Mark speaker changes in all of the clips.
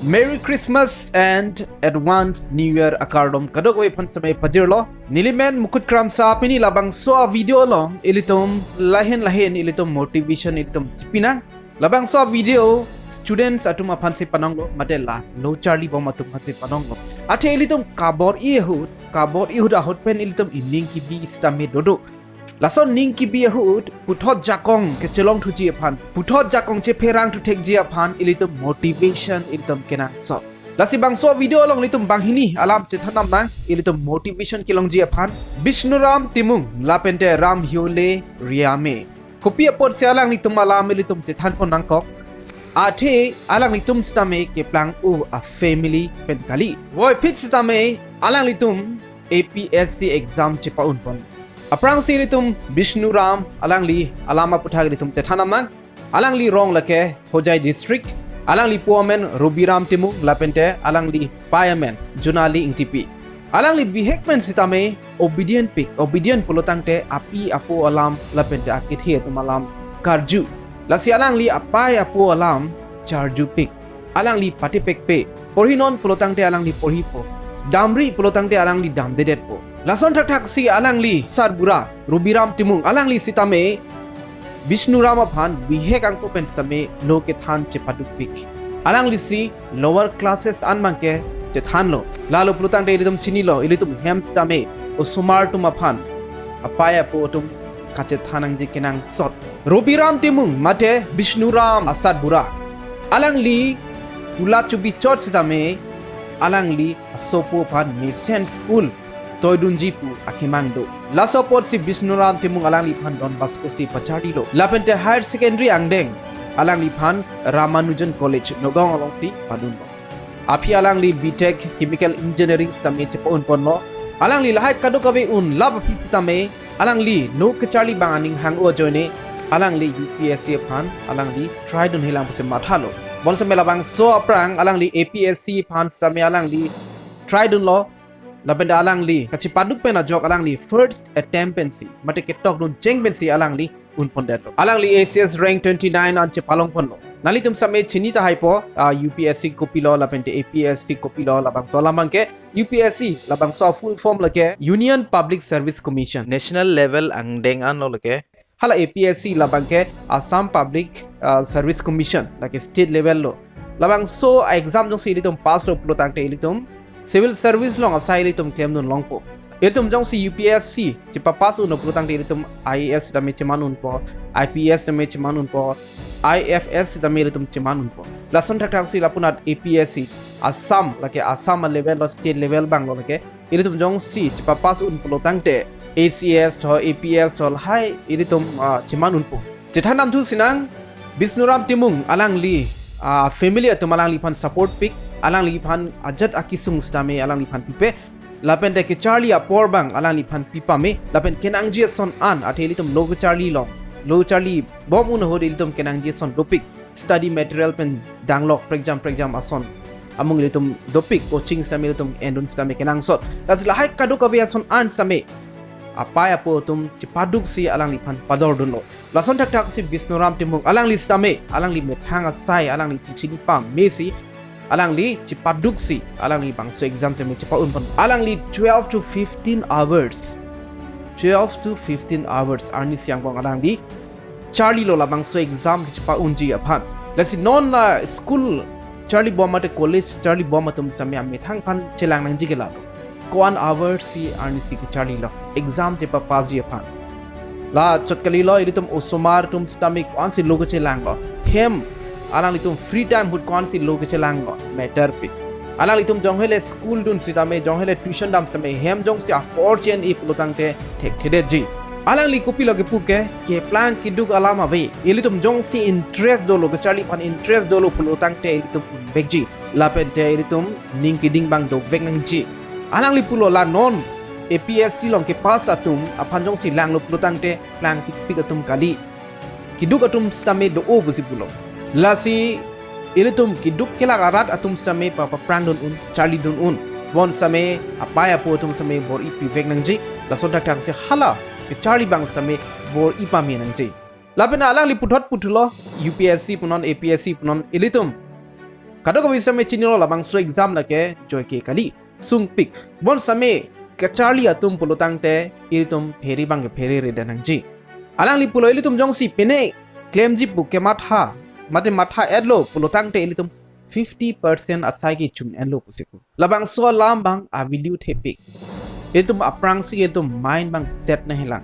Speaker 1: Merry Christmas and Advance New Year akardom kadogway pan samay pajirlo nilimen mukut kram sa pini labang so video lo ilitum lahen ilitum motivation ilitum chipinan labang so video students atuma pansi panonglo madela no charlie bom atum pansi panonglo ate ilitum kabor ihud ahot pen ilitum ining ki bi istame dodo lason ning ki bi ahud puthot jakong ke chelong thuji aphan puthot jakong che pherang thu thek ji aphan ilitum motivation ilitum kenang so lasi bangso video long litum banghini alam Chethan nang ilitum motivation kilong ji aphan Bishnuram Timung lapente Ramheule Riame kopi apot se alang litum alam ilitum Chethan pon nangkok ate alang litum stame ke plang a family pen kali woi pit stame alang litum APSC exam che paun pon aprang si litum Bishnuram alangli alama puthag litum Chethan nang alangli rong lake Hojai district alangli puamen Rubiram Timung lapente alangli Payamen Junali ingtipi alangli behekmen sitame obedient polotangte api apo alam lapente akit he tumalam karju lasi alangli apai apo alam charju pik alangli patipek pe porhinon polotangte alangli porhipo damri polotangte alangli damdedet po lason thak si alangli sarbura Rubiram Timung alangli sitame Bishnuram aphan bihek angko pen same loke than che padupik alangli si lower classes anmangke Chethan lo lalo plutang de ilitum chinilo ilitum hamstame osumar tum aphan apaya potum kachethanang je kenang sot Rubiram Timung mate Bishnuram asadbura alangli pula chubi chot sitame alangli asopo phan mission school Toydunjipu akimangdo lasopot si Bishnuram Timung alangli phan Don Bosco si pachardilo lapente higher secondary angdeng alangli phan Ramanujan college nogong along si padunlo api alangli BTech chemical engineering stame chepon ponlo alangli lahai kadokabe un lab pitame alangli no kachali banganing hango joine alangli UPSC phan alangli tridun hilang pase mathalo bonse melabang so aprang alangli APSC phan stame alangli tridun lo lapenda alangli kachi paduk pena jok alangli first attempt pensi mate ketok dun jeng pensi alangli un pondeto alangli ACS rank 29 anche palong ponlo nalitum same chinita hypo UPSC kopilo lapente APSC kopilo labang so lamangke UPSC labang so full form lake Union Public Service Commission national level angdeng an lo lake hala APSC labangke Assam Public Service Commission lake state level lo labang so exam jong si ilitum pass lo plotangte ilitum civil service long asai ilitum claim nun longpo ilitum jong si UPSC chipa pass uno plutang ilitum IAS tame chimanun po IPS tame chimanun po IFS tame ilitum chimanun po lason thak si lapunat APSC Assam lake Assam level or state level bang lo lake ilitum jong si chipa pass un plutang te ACS to APS to hai ilitum chimanun po Chethan nam thu sinang Bishnuram Timung alangli family atumalang lipan support pick alang lipan ajat akisung stame alang lipan pipe lapen de ke Charlie apor bang alang lipan pipa me lapen kenang son an athelitum logo Charlie long logo Charlie bom un hodilitum kenang son dopik study material pen danglok exam ason among litum dopik coaching stame litum endun stame kenang sot las lahai kadu kabe son an stame apaya po tum cipaduk si alang lipan pador dunlo lason thak si Bishnuram Timung alang li stame alang li methang asai alang li chichini pa mesi alang li cipaduk si alang li bangso exam se me cipa unpon alang li 12 to 15 hours arni siang bong alang li Charlie lo la bangso exam cipa unji aphan lasi non la school Charlie bomate college Charlie bomatum same amethang pan chelang nang jigela 1 hour si arni si Charlie lo exam cipa pass ji aphan la chotkali lo iritum osomar tum stomach on si logo chelang lo hem alang litum free time hut kon si loge chelang lo matter pi alang litum jonghele school dun sitame jonghele tuition dam sitame hem jong si apor chen e pulotangte thek thede ji alang li kopi loge puke ke plan kiduk alama ve ilitum jong si interest do loge charli pan interest do lo pulotangte ilitum bekji lapente ilitum ning kiding bang do vek nang ji alang li pulo la non APSC long ke pass atum apan jong si lang lo pulotangte plan kipik atum kali kiduk atum sitame do o busi pulo lasi ilitum kiduk kela arat atum same papa prandon un Charlie dun un bon same apaya po tum same bor ipi vek nangji lason tak se hala ke Charlie bang same bor ipa mi nangji labena alang li puthot putulo UPSC punon APSC punon ilitum Kado ko bisa me chinilo labang so exam la ke joy ke kali sung pik bon same ke Charlie atum pulutang te ilitum pheri bang ke pheri re danang ji alang li pulo ilitum jong si pene claim ji bu ke matha edlo pulutang te ilitum 50% asai ke chum enlo pusiku labang so lam bang a value thepik ilitum aprang si ilitum mind bang set na helang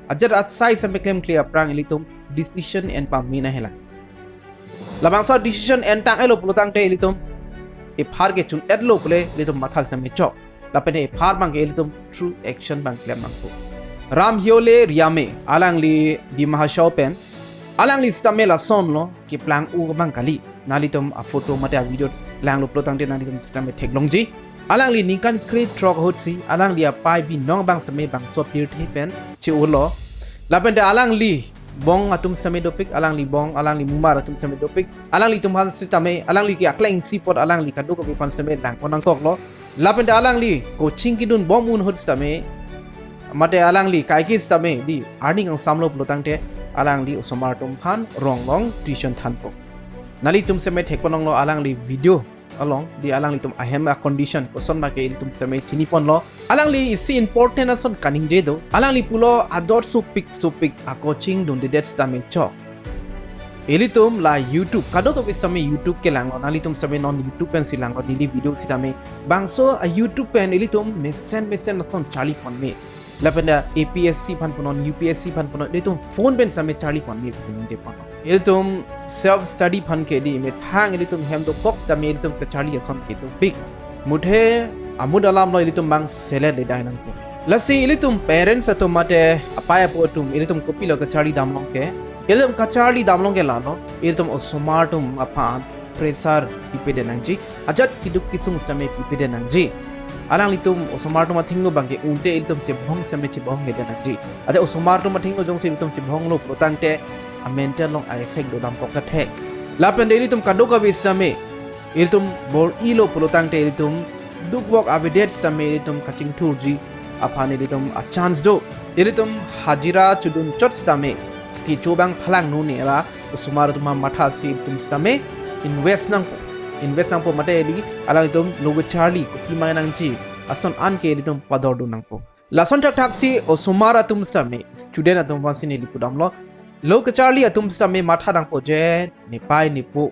Speaker 1: ajar asai same claim clear aprang ilitum decision and pamina helang labang so decision entang elo pulutang te ilitum e phar ke chun edlo pule ilitum matha same chok lapene e phar bang ke ilitum true action bang claim bang ko Ramheule Riame alang li di mahashopen alang li stamela sonlo ke plang u bang kali nalitum a photo mate a video lang lo pulutang te nalitum stame theklongji alang li ningkan create trok hotsi alang li a pai bi nong bang same bang so pir thepen chi ulo lapende alang li bong atum same dopik alang li bong alang li mumar atum same dopik alang li tumhan sitame alang li ki akleng sipot alang li kadu ko bi pan same lang konang tok lo lapende alang li coaching kidun bom un hot stame mate alang li kai ki stame di earning ang samlo pulutang te alang li usomar tum phan ronglong tuition than po nali tum same thekponong lo alang li video along di alang li tum ahem a condition ko son ma ke tum same chini pon lo alang li isi important ason kaning je do alang li pulo ador supik a coaching dun de det stame chok elitum la YouTube kado to bisame YouTube ke lang nali tum same non YouTube pen silang ko daily video sitame bangso a YouTube pen elitum mesen ason charlie pon me lapenda APSC phan punon UPSC phan punon elitum phone pen same charlie pon me bisin je pon elitum self study phan ke di me thang elitum hem do box da me elitum ke charlie ason ke to big muthe amud alam lo elitum bang selet le dai nang ko lasi elitum parents ato mate apaya po tum elitum copy lo ke charlie damlong ke elitum ka charlie damlong ke la no elitum osmartum apa pressure pipede nang ji ajat kiduk kisung stame pipede nang ji alang litum osmartum athingo bangke unte elitum che bhong same che bhong ngede nang ji aja osmartum athingo jong se elitum che bhong lo protang te a mental long a effect do dam pokta the lapen de elitum kadoka bisame elitum bor ilo protang te elitum duk wok avidet same elitum kaching turji apane elitum a chance do elitum hajira chudun chot stame ki chobang phalang no nera osmartum matha si elitum stame invest nang po mate eli ala elitum logo charlie ko timai nang chi ason an ke elitum pador do nang po lason thak si osumara tum stame student atum wasin eli pudam lo logo charlie atum stame matha nang po je ni pai ni po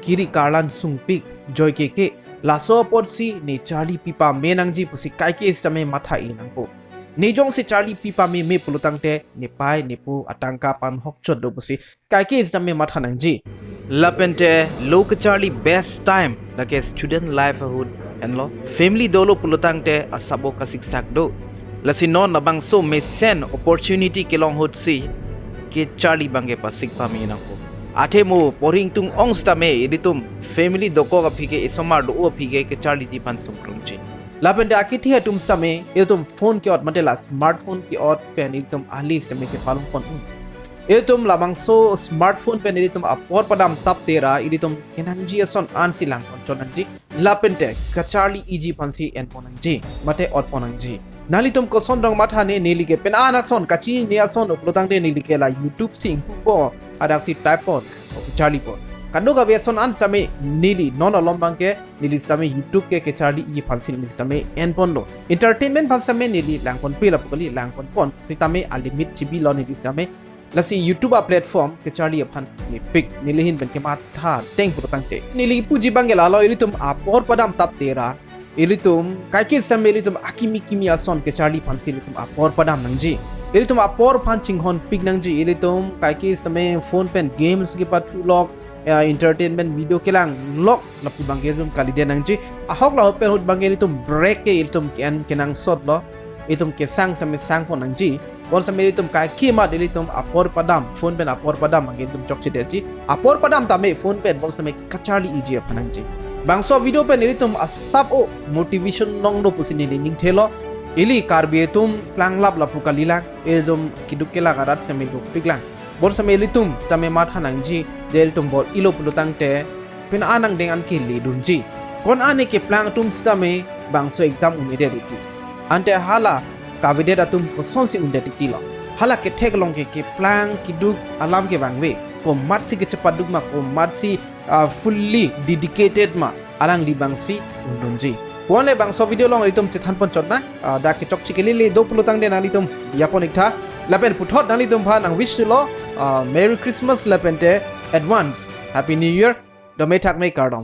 Speaker 1: kiri karlan sungpik joy ke laso pot si ni charlie pipa menang ji pusi kai ke stame matha i nang po ni jong si charlie pipa me pulutang te ni pai ni po atangka pan hok chot do pusi kai ke stame matha nang ji lapente loka charlie best time like student livelihood and lo family dolo pulutang te asabo kasik sak do lasi non na bang so me sen opportunity ke long hot si ke charlie bange pasik pami na ko ate mo poring tung ong sta me editum family doko ka phike isomar do o phike ke charlie ji pan sumrung chi lapente akiti hatum sta me editum phone ke ot matela smartphone ke ot pen editum ali se me ke palong pon elitum labang so smartphone pen elitum apor padam tap tera elitum enangji ason ansi lang kontonangji lapente kacharli iji pansi en ponangji mate ot ponangji nalitum ko son dong matha ne nelige pen ana son kachi ne ason uplotang de nelige la YouTube sing po adaksi type pon charlie pon kando ga beson an same nili non alombang ke nili same YouTube ke charlie iji pansi nili same en pondo entertainment pan same nili lang kon pila pokali lang kon pon sitame a limit chibi lo nili same lasi YouTube platform ke charlie aphan ni pic nilihin ben ke matha teng putang te nili puji bangela lo elitum apor padam tap tera elitum kaiki same elitum akimi ason ke charlie phansi elitum apor padam nangji elitum apor phanching hon pic nangji elitum kaiki same phone pen games ke pathu log entertainment video kelang log lapu banggelum kali de nangji ahok la pen hot bangel elitum break ke elitum ken kenang sot lo elitum ke sang same sang pon nangji bon same elitum kai kimat elitum apor padam phone pen apor padam angelitum chokchi deji apor padam tame phone pen bon same kacharli iji aphanangji bangso video pen elitum asap o motivation nong do pusini ning thelo eli Karbi tum planglap lapu kalila elitum kidukela garat same do piklang bon same elitum same matha nangji je elitum bol ilo pulutang te pen anang dengan ki ledunji kon ane ke plang tum stame bangso exam umedeti ante hala kabidet atum kosonsi undetiti lo hala ke theklong ke plang kiduk alam ke bangwe ko mat si kecepat duk ma ko mat si fully dedicated ma arang li bang si undunji Wala bang so video long litum Chethan pon chotna da ke chok chikeli do pulutang de nalitum yapon ikta lapen puthot nalitum pha nang wish lo Merry Christmas lapente advance Happy New Year do me tak me kardom